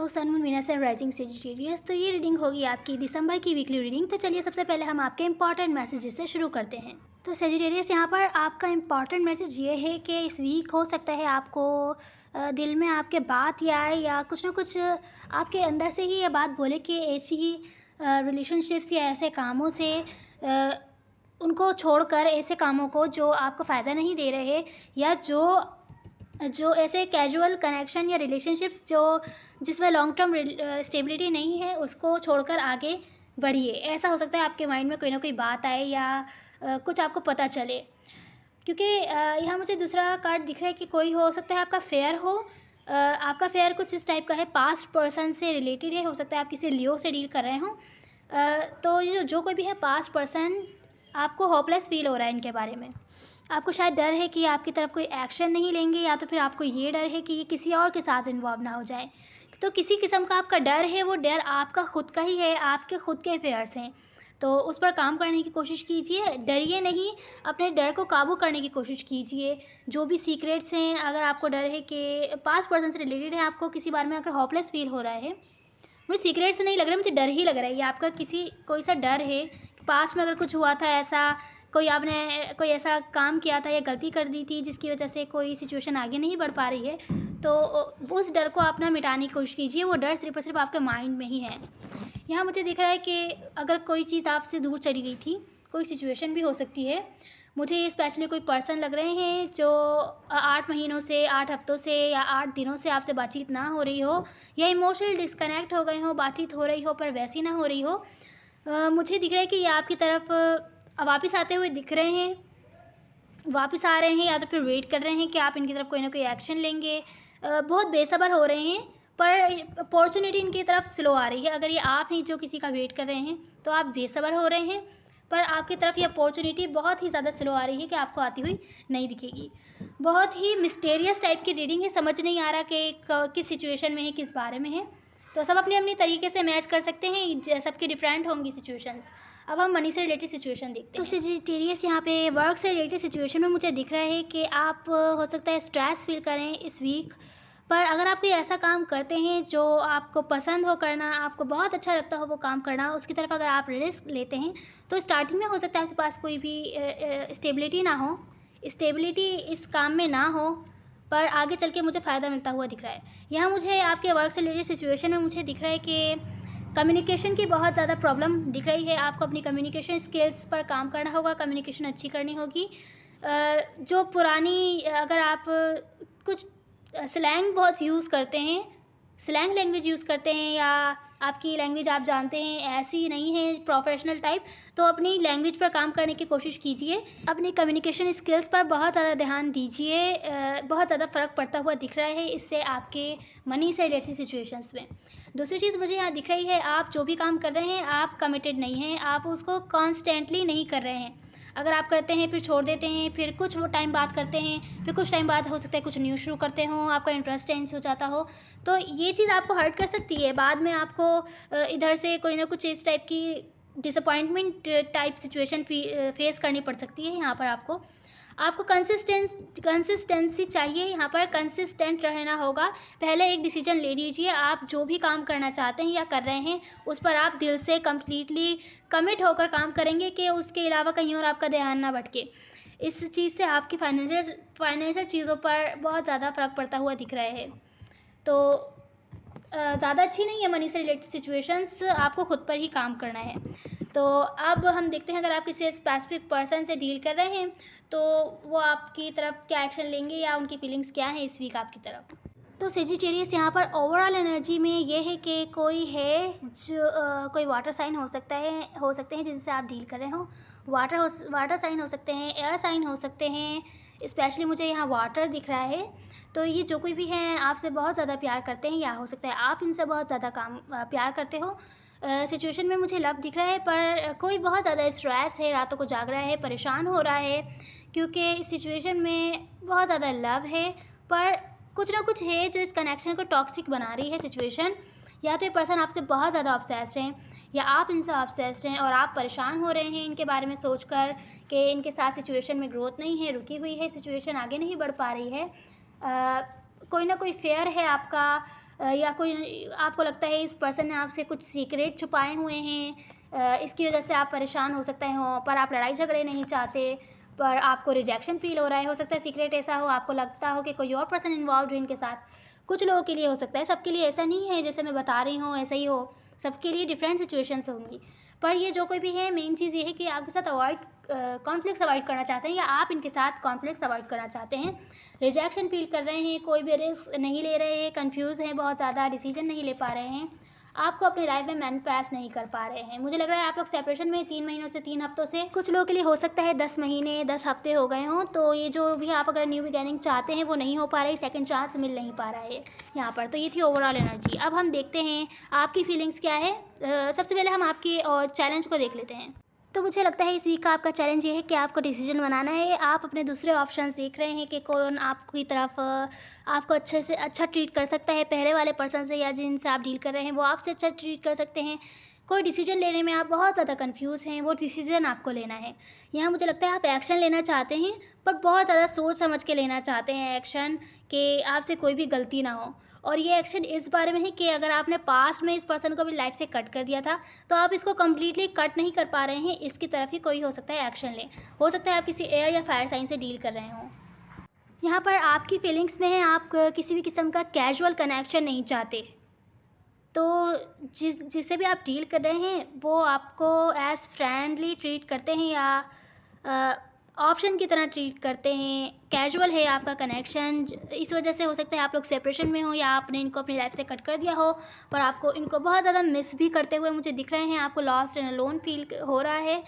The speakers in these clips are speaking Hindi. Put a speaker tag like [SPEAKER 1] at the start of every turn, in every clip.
[SPEAKER 1] तो sun moon Venus and rising Sagittarius, तो ये रीडिंग होगी आपकी दिसंबर की वीकली रीडिंग। तो चलिए सबसे पहले हम आपके इंपॉर्टेंट मैसेजेस से शुरू करते हैं। तो सेजिटेरियस, यहाँ पर आपका इंपॉर्टेंट मैसेज ये है कि इस वीक हो सकता है आपको दिल में आपके बात ये आए या कुछ ना कुछ आपके अंदर से ही ये बात बोले कि ऐसी ही रिलेशनशिप्स या ऐसे कामों से उनको छोड़कर ऐसे कामों को जो आपको फ़ायदा नहीं दे रहे, या जो ऐसे कैजुअल कनेक्शन या रिलेशनशिप्स जो जिसमें लॉन्ग टर्म स्टेबिलिटी नहीं है, उसको छोड़कर आगे बढ़िए। ऐसा हो सकता है आपके माइंड में कोई ना कोई बात आए या कुछ आपको पता चले, क्योंकि यहाँ मुझे दूसरा कार्ड दिख रहा है कि कोई हो सकता है आपका फेयर हो। आपका फेयर कुछ इस टाइप का है, पास्ट पर्सन से रिलेटेड है। हो सकता है आप किसी लियो से डील कर रहे हों। तो ये जो कोई भी है पास्ट पर्सन, आपको होपलेस फील हो रहा है इनके बारे में। आपको शायद डर है कि आपकी तरफ कोई एक्शन नहीं लेंगे, या तो फिर आपको ये डर है कि ये किसी और के साथ इन्वॉल्व ना हो जाए। तो किसी किस्म का आपका डर है, वो डर आपका खुद का ही है, आपके खुद के अफेयर्स हैं। तो उस पर काम करने की कोशिश कीजिए, डरिए नहीं, अपने डर को काबू करने की कोशिश कीजिए। जो भी सीक्रेट्स हैं, अगर आपको डर है कि पास्ट पर्सन से रिलेटेड है, आपको किसी बारे में अगर होपलेस फील हो रहा है, मुझे सीक्रेट्स नहीं लग रहा है, मुझे डर ही लग रहा है। ये आपका कोई सा डर है कि पास्ट में अगर कुछ हुआ था ऐसा, कोई ऐसा काम किया था या गलती कर दी थी जिसकी वजह से कोई सिचुएशन आगे नहीं बढ़ पा रही है, तो उस डर को आप ना मिटाने की कोशिश कीजिए। वो डर सिर्फ और सिर्फ आपके माइंड में ही है। यहाँ मुझे दिख रहा है कि अगर कोई चीज़ आपसे दूर चली गई थी, कोई सिचुएशन भी हो सकती है। मुझे ये स्पेशली कोई पर्सन लग रहे हैं जो 8 महीनों से, 8 हफ्तों से या 8 दिनों से आपसे बातचीत ना हो रही हो, या इमोशनल डिस्कनेक्ट हो गए हो, बातचीत हो रही हो पर वैसी ना हो रही हो। मुझे दिख रहा है कि ये आपकी तरफ वापस आते हुए दिख रहे हैं, वापस आ रहे हैं, या तो फिर वेट कर रहे हैं कि आप इनकी तरफ कोई ना कोई एक्शन लेंगे। बहुत बेसब्र हो रहे हैं, पर अपॉर्चुनिटी इनकी तरफ स्लो आ रही है। अगर ये आप हैं जो किसी का वेट कर रहे हैं, तो आप बेसब्र हो रहे हैं, पर आपकी तरफ ये अपॉर्चुनिटी बहुत ही ज़्यादा स्लो आ रही है कि आपको आती हुई नहीं दिखेगी। बहुत ही मिस्टीरियस टाइप की रीडिंग है, समझ नहीं आ रहा कि किस सिचुएशन में है, किस बारे में है। तो सब अपने अपने तरीके से मैच कर सकते हैं, सबकी डिफरेंट होंगी सिचुएशंस। अब हम मनी से रिलेटेड सिचुएशन देखते हैं। तो सेजिटेरियस, यहाँ पे वर्क से रिलेटेड सिचुएशन में मुझे दिख रहा है कि आप हो सकता है स्ट्रेस फील करें इस वीक। पर अगर आप कोई ऐसा काम करते हैं जो आपको पसंद हो करना, आपको बहुत अच्छा लगता हो वो काम करना, उसकी तरफ अगर आप रिस्क लेते हैं, तो स्टार्टिंग में हो सकता है आपके पास कोई भी स्टेबिलिटी ना हो, स्टेबिलिटी इस काम में ना हो, पर आगे चल के मुझे फ़ायदा मिलता हुआ दिख रहा है। यहाँ मुझे आपके वर्क से रिलेटेड सिचुएशन में मुझे दिख रहा है कि कम्युनिकेशन की बहुत ज़्यादा प्रॉब्लम दिख रही है। आपको अपनी कम्युनिकेशन स्किल्स पर काम करना होगा, कम्युनिकेशन अच्छी करनी होगी। जो पुरानी, अगर आप कुछ स्लैंग बहुत यूज़ करते हैं, स्लैंग लैंग्वेज यूज़ करते हैं, या आपकी लैंग्वेज आप जानते हैं ऐसी नहीं है प्रोफेशनल टाइप, तो अपनी लैंग्वेज पर काम करने की कोशिश कीजिए। अपनी कम्युनिकेशन स्किल्स पर बहुत ज़्यादा ध्यान दीजिए। बहुत ज़्यादा फ़र्क पड़ता हुआ दिख रहा है इससे आपके मनी से रिलेटेड सिचुएशंस में। दूसरी चीज़ मुझे यहाँ दिख रही है, आप जो भी काम कर रहे हैं आप कमिटेड नहीं हैं, आप उसको कॉन्स्टेंटली नहीं कर रहे हैं। अगर आप करते हैं फिर छोड़ देते हैं, फिर कुछ वो टाइम बाद करते हैं, फिर कुछ टाइम बाद हो सकता है कुछ न्यू शुरू करते हो, आपका इंटरेस्ट चेंज हो जाता हो, तो ये चीज़ आपको हर्ट कर सकती है। बाद में आपको इधर से कोई ना कुछ इस टाइप की डिसअपॉइंटमेंट टाइप सिचुएशन फेस करनी पड़ सकती है। यहाँ पर आपको कंसिस्टेंसी चाहिए, यहाँ पर कंसिस्टेंट रहना होगा। पहले एक डिसीजन ले लीजिए, आप जो भी काम करना चाहते हैं या कर रहे हैं उस पर आप दिल से कम्प्लीटली कमिट होकर काम करेंगे कि उसके अलावा कहीं और आपका ध्यान ना भटके। इस चीज़ से आपकी फाइनेंशियल चीज़ों पर बहुत ज़्यादा फ़र्क पड़ता हुआ दिख रहा है। तो ज़्यादा अच्छी नहीं है मनी से रिलेटेड सिचुएशंस, आपको खुद पर ही काम करना है। तो अब हम देखते हैं, अगर आप किसी स्पेसिफिक पर्सन से डील कर रहे हैं तो वो आपकी तरफ क्या एक्शन लेंगे या उनकी फीलिंग्स क्या हैं इस वीक आपकी तरफ। तो सेजिटेरियस, यहाँ पर ओवरऑल एनर्जी में ये है कि कोई है जो कोई वाटर साइन हो सकते हैं जिनसे आप डील कर रहे हो। वाटर साइन हो सकते हैं, एयर साइन हो सकते हैं। स्पेशली मुझे यहाँ वाटर दिख रहा है। तो ये जो कोई भी हैं आपसे बहुत ज़्यादा प्यार करते हैं, या हो सकता है आप इनसे बहुत ज़्यादा प्यार करते हो। सिचुएशन में मुझे लव दिख रहा है, पर कोई बहुत ज़्यादा स्ट्रेस है, रातों को जाग रहा है, परेशान हो रहा है, क्योंकि इस सिचुएशन में बहुत ज़्यादा लव है, पर कुछ ना कुछ है जो इस कनेक्शन को टॉक्सिक बना रही है सिचुएशन। या तो ये पर्सन आपसे बहुत ज़्यादा ऑब्सेस्ड हैं, या आप इनसे ऑब्सेस्ड हैं और आप परेशान हो रहे हैं इनके बारे में सोचकर कि इनके साथ सिचुएशन में ग्रोथ नहीं है, रुकी हुई है सिचुएशन, आगे नहीं बढ़ पा रही है। कोई ना कोई फेयर है आपका, या कोई आपको लगता है इस पर्सन ने आपसे कुछ सीक्रेट छुपाए हुए हैं, इसकी वजह से आप परेशान हो सकते हो, पर आप लड़ाई झगड़े नहीं चाहते, पर आपको रिजेक्शन फ़ील हो रहा है। हो सकता है सीक्रेट ऐसा हो, आपको लगता हो कि कोई और पर्सन इन्वॉल्व है इनके साथ। कुछ लोगों के लिए हो सकता है, सबके लिए ऐसा नहीं है जैसे मैं बता रही हूँ ऐसा ही हो, सबके लिए डिफरेंट सिचुएशंस होंगी। पर ये जो कोई भी है, मेन चीज़ ये है कि आपके साथ कॉन्फ्लिक्ट्स अवॉइड करना चाहते हैं या आप इनके साथ कॉन्फ्लिक्ट्स अवॉइड करना चाहते हैं। रिजेक्शन फ़ील कर रहे हैं, कोई भी रिस्क नहीं ले रहे हैं, कन्फ्यूज़ हैं बहुत ज़्यादा, डिसीजन नहीं ले पा रहे हैं, आपको अपनी लाइफ में मैनिफेस्ट नहीं कर पा रहे हैं। मुझे लग रहा है आप लोग सेपरेशन में 3 महीनों से 3 हफ्तों से, कुछ लोगों के लिए हो सकता है 10 महीने 10 हफ्ते हो गए हों। तो ये जो भी आप अगर न्यू बिगिनिंग चाहते हैं वो नहीं हो पा रही, सेकंड चांस मिल नहीं पा रहा है यहाँ पर। तो ये थी ओवरऑल एनर्जी। अब हम देखते हैं आपकी फीलिंग्स क्या है। सबसे पहले हम आपके चैलेंज को देख लेते हैं। तो मुझे लगता है इस वीक का आपका चैलेंज ये है कि आपको डिसीजन बनाना है। आप अपने दूसरे ऑप्शंस देख रहे हैं कि कौन आपकी तरफ आपको अच्छे से अच्छा ट्रीट कर सकता है, पहले वाले पर्सन से या जिनसे आप डील कर रहे हैं वो आपसे अच्छा ट्रीट कर सकते हैं। कोई डिसीजन लेने में आप बहुत ज़्यादा कंफ्यूज हैं, वो डिसीजन आपको लेना है। यहाँ मुझे लगता है आप एक्शन लेना चाहते हैं, पर बहुत ज़्यादा सोच समझ के लेना चाहते हैं एक्शन, कि आपसे कोई भी गलती ना हो। और ये एक्शन इस बारे में है कि अगर आपने पास्ट में इस पर्सन को अपनी लाइफ से कट कर दिया था, तो आप इसको कम्प्लीटली कट नहीं कर पा रहे हैं, इसकी तरफ ही कोई हो सकता है एक्शन लें। हो सकता है आप किसी एयर या फायर साइन से डील कर रहे हों। यहाँ पर आपकी फीलिंग्स में है आप किसी भी किस्म का कैजुअल कनेक्शन नहीं चाहते। तो जिससे भी आप डील कर रहे हैं वो आपको एज़ फ्रेंडली ट्रीट करते हैं या ऑप्शन की तरह ट्रीट करते हैं, कैजुअल है आपका कनेक्शन। इस वजह से हो सकता है आप लोग सेपरेशन में हो या आपने इनको अपनी लाइफ से कट कर दिया हो, पर आपको इनको बहुत ज़्यादा मिस भी करते हुए मुझे दिख रहे हैं। आपको लॉस्ट एंड अलोन फील हो रहा है,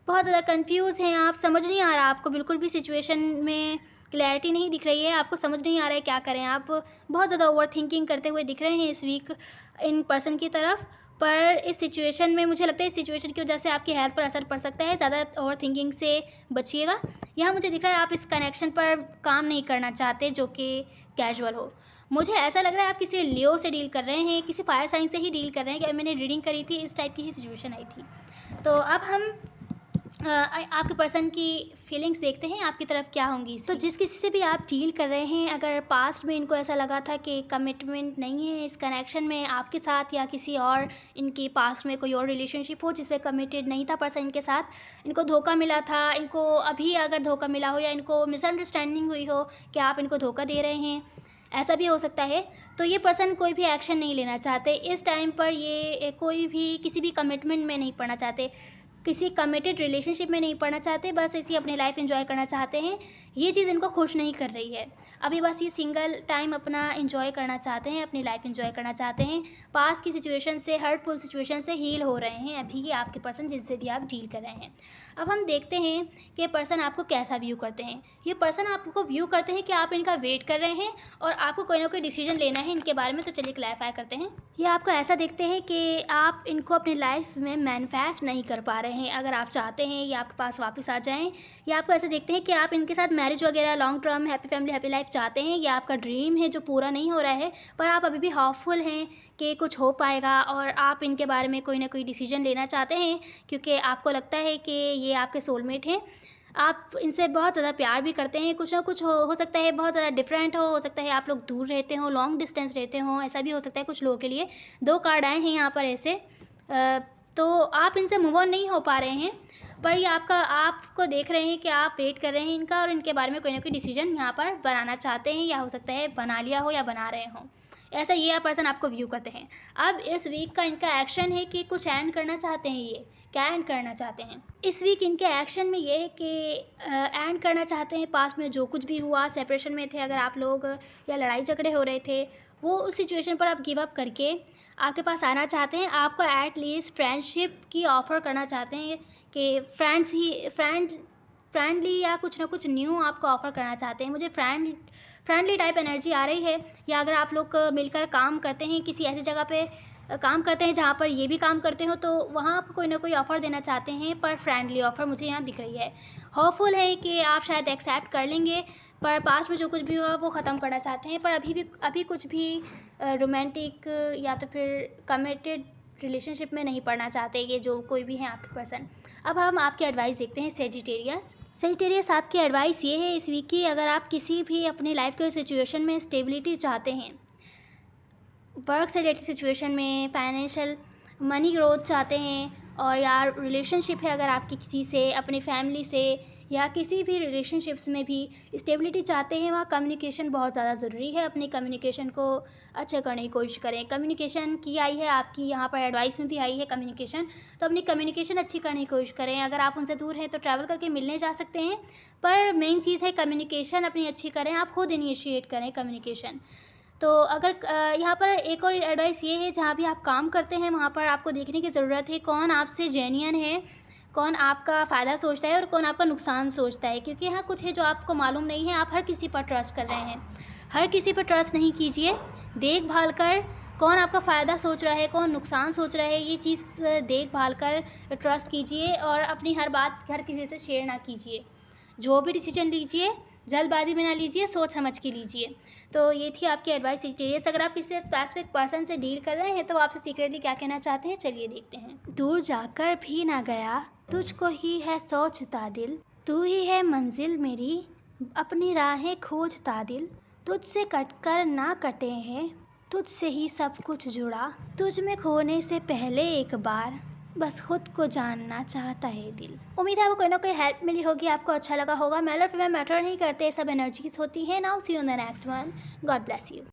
[SPEAKER 1] बहुत ज़्यादा कंफ्यूज हैं आप, समझ नहीं आ रहा आपको, बिल्कुल भी सिचुएशन में क्लैरिटी नहीं दिख रही है, आपको समझ नहीं आ रहा है क्या करें। आप बहुत ज़्यादा ओवर थिंकिंग करते हुए दिख रहे हैं इस वीक इन पर्सन की तरफ। पर इस सिचुएशन में मुझे लगता है इस सिचुएशन की वजह से आपकी हेल्थ पर असर पड़ सकता है, ज़्यादा ओवर थिंकिंग से बचिएगा। यहाँ मुझे दिख रहा है आप इस कनेक्शन पर काम नहीं करना चाहते जो कि कैजुअल हो। मुझे ऐसा लग रहा है आप किसी लियो से डील कर रहे हैं, किसी फायर साइन से ही डील कर रहे हैं, कि मैंने रीडिंग करी थी इस टाइप की ही सिचुएशन आई थी। तो अब हम आपके पर्सन की फीलिंग्स देखते हैं आपकी तरफ क्या होंगी। तो जिस किसी से भी आप डील कर रहे हैं, अगर पास्ट में इनको ऐसा लगा था कि कमिटमेंट नहीं है इस कनेक्शन में आपके साथ, या किसी और इनकी पास्ट में कोई और रिलेशनशिप हो जिसमें कमिटेड नहीं था पर्सन इनके साथ, इनको धोखा मिला था, इनको अभी अगर धोखा मिला हो या इनको मिसअंडरस्टैंडिंग हुई हो कि आप इनको धोखा दे रहे हैं, ऐसा भी हो सकता है। तो ये पर्सन कोई भी एक्शन नहीं लेना चाहते इस टाइम पर, ये कोई भी किसी भी कमिटमेंट में नहीं पड़ना चाहते, किसी कमिटेड रिलेशनशिप में नहीं पड़ना चाहते, बस इसी अपनी लाइफ एंजॉय करना चाहते हैं। ये चीज़ इनको खुश नहीं कर रही है अभी, बस ये सिंगल टाइम अपना एंजॉय करना चाहते हैं, अपनी लाइफ एंजॉय करना चाहते हैं। पास्ट की सिचुएशन से, हर्टफुल सिचुएशन से हील हो रहे हैं अभी ये आपके पर्सन जिससे भी आप डील कर रहे हैं। अब हम देखते हैं कि पर्सन आपको कैसा व्यू करते हैं। ये पर्सन आपको व्यू करते हैं कि आप इनका वेट कर रहे हैं और आपको कोई ना कोई डिसीजन लेना है इनके बारे में। तो चलिए क्लैरिफाई करते हैं। ये आपको ऐसा देखते हैं कि आप इनको अपनी लाइफ में मैनिफेस्ट नहीं कर पा रहे हैं। अगर आप चाहते हैं ये आपके पास वापस आ जाएं, या आपको ऐसा देखते हैं कि आप इनके साथ मैरिज वगैरह, long term happy family happy life चाहते हैं, या आपका ड्रीम है जो पूरा नहीं हो रहा है, पर आप अभी भी होपफुल हैं कि कुछ हो पाएगा और आप इनके बारे में कोई ना कोई डिसीजन लेना चाहते हैं, क्योंकि आपको लगता है कि ये आपके सोलमेट हैं। आप इनसे बहुत ज़्यादा प्यार भी करते हैं, कुछ ना कुछ हो सकता है बहुत ज़्यादा डिफरेंट हो सकता है आप लोग दूर रहते हो, लॉन्ग डिस्टेंस रहते हो, ऐसा भी हो सकता है कुछ लोगों के लिए। 2 कार्ड आए हैं यहाँ पर ऐसे। तो आप इनसे मूव ऑन नहीं हो पा रहे हैं, पर ये आपको देख रहे हैं कि आप वेट कर रहे हैं इनका, और इनके बारे में कोई ना कोई डिसीजन यहाँ पर बनाना चाहते हैं, या हो सकता है बना लिया हो या बना रहे हों। ऐसा ये पर्सन आपको व्यू करते हैं। अब इस वीक का इनका एक्शन है कि कुछ एंड करना चाहते हैं। ये क्या एंड करना चाहते हैं इस वीक? इनके एक्शन में ये है कि एंड करना चाहते हैं पास्ट में जो कुछ भी हुआ, सेपरेशन में थे अगर आप लोग, या लड़ाई झगड़े हो रहे थे, वो उस सिचुएशन पर आप गिव अप करके आपके पास आना चाहते हैं। आपको एट लीस्ट फ्रेंडशिप की ऑफ़र करना चाहते हैं कि फ्रेंडली या कुछ ना कुछ न्यू आपको ऑफ़र करना चाहते हैं। मुझे फ्रेंडली टाइप एनर्जी आ रही है। या अगर आप लोग मिलकर काम करते हैं, किसी ऐसी जगह पे काम करते हैं जहाँ पर ये भी काम करते हो, तो वहाँ आप कोई ना कोई ऑफ़र देना चाहते हैं, पर फ्रेंडली ऑफ़र मुझे यहाँ दिख रही है। होपफुल है कि आप शायद एक्सेप्ट कर लेंगे, पर पास्ट में जो कुछ भी हुआ वो ख़त्म करना चाहते हैं, पर अभी कुछ भी रोमांटिक या तो फिर कमिटेड रिलेशनशिप में नहीं पड़ना चाहते ये जो कोई भी हैं आपके पर्सन। अब हम आपकी एडवाइस देखते हैं सेजिटेरियस। आपकी एडवाइस ये है इस वीक की, अगर आप किसी भी अपनी लाइफ के सिचुएशन में स्टेबिलिटी चाहते हैं, वर्क से रिलेटेड सिचुएशन में, फाइनेंशियल मनी ग्रोथ चाहते हैं, और या रिलेशनशिप है अगर आपकी किसी से, अपनी फैमिली से, या किसी भी रिलेशनशिप्स में भी स्टेबिलिटी चाहते हैं, वहाँ कम्युनिकेशन बहुत ज़्यादा ज़रूरी है। अपनी कम्युनिकेशन को अच्छा करने की कोशिश करें। कम्युनिकेशन की आई है आपकी यहाँ पर एडवाइस में भी आई है कम्युनिकेशन, तो अपनी कम्युनिकेशन अच्छी करने की कोशिश करें। अगर आप उनसे दूर हैं तो ट्रैवल करके मिलने जा सकते हैं, पर मेन चीज़ है कम्युनिकेशन अपनी अच्छी करें, आप खुद इनिशिएट करें कम्युनिकेशन। तो अगर यहाँ पर एक और एडवाइस ये है, जहाँ भी आप काम करते हैं वहाँ पर आपको देखने की ज़रूरत है कौन आपसे जेन्युइन है, कौन आपका फ़ायदा सोचता है और कौन आपका नुकसान सोचता है, क्योंकि यहाँ कुछ है जो आपको मालूम नहीं है। आप हर किसी पर ट्रस्ट कर रहे हैं, हर किसी पर ट्रस्ट नहीं कीजिए। देखभाल कर कौन आपका फ़ायदा सोच रहा है, कौन नुकसान सोच रहा है, ये चीज़ देखभाल कर ट्रस्ट कीजिए, और अपनी हर बात हर किसी से शेयर ना कीजिए। जो भी डिसीजन लीजिए जल्दबाजी में ना लीजिए, सोच समझ के लीजिए। तो ये थी आपकी एडवाइस सेजिटेरियस। अगर आप किसी स्पेसिफिक पर्सन से डील कर रहे हैं तो आपसे सीक्रेटली क्या कहना चाहते हैं, चलिए देखते हैं। दूर जाकर भी ना गया, तुझको ही है सोचता दिल, तू ही है मंजिल मेरी, अपनी राहें खोजता दिल, तुझसे कटकर ना कटे हैं, तुझसे ही सब कुछ जुड़ा, तुझ में खोने से पहले एक बार बस खुद को जानना चाहता है दिल। उम्मीद है आपको कोई ना कोई हेल्प मिली होगी, आपको अच्छा लगा होगा। मेल और फीमेल मैटर नहीं करते, सब एनर्जीज होती हैं। Now see you in the next one. God bless you.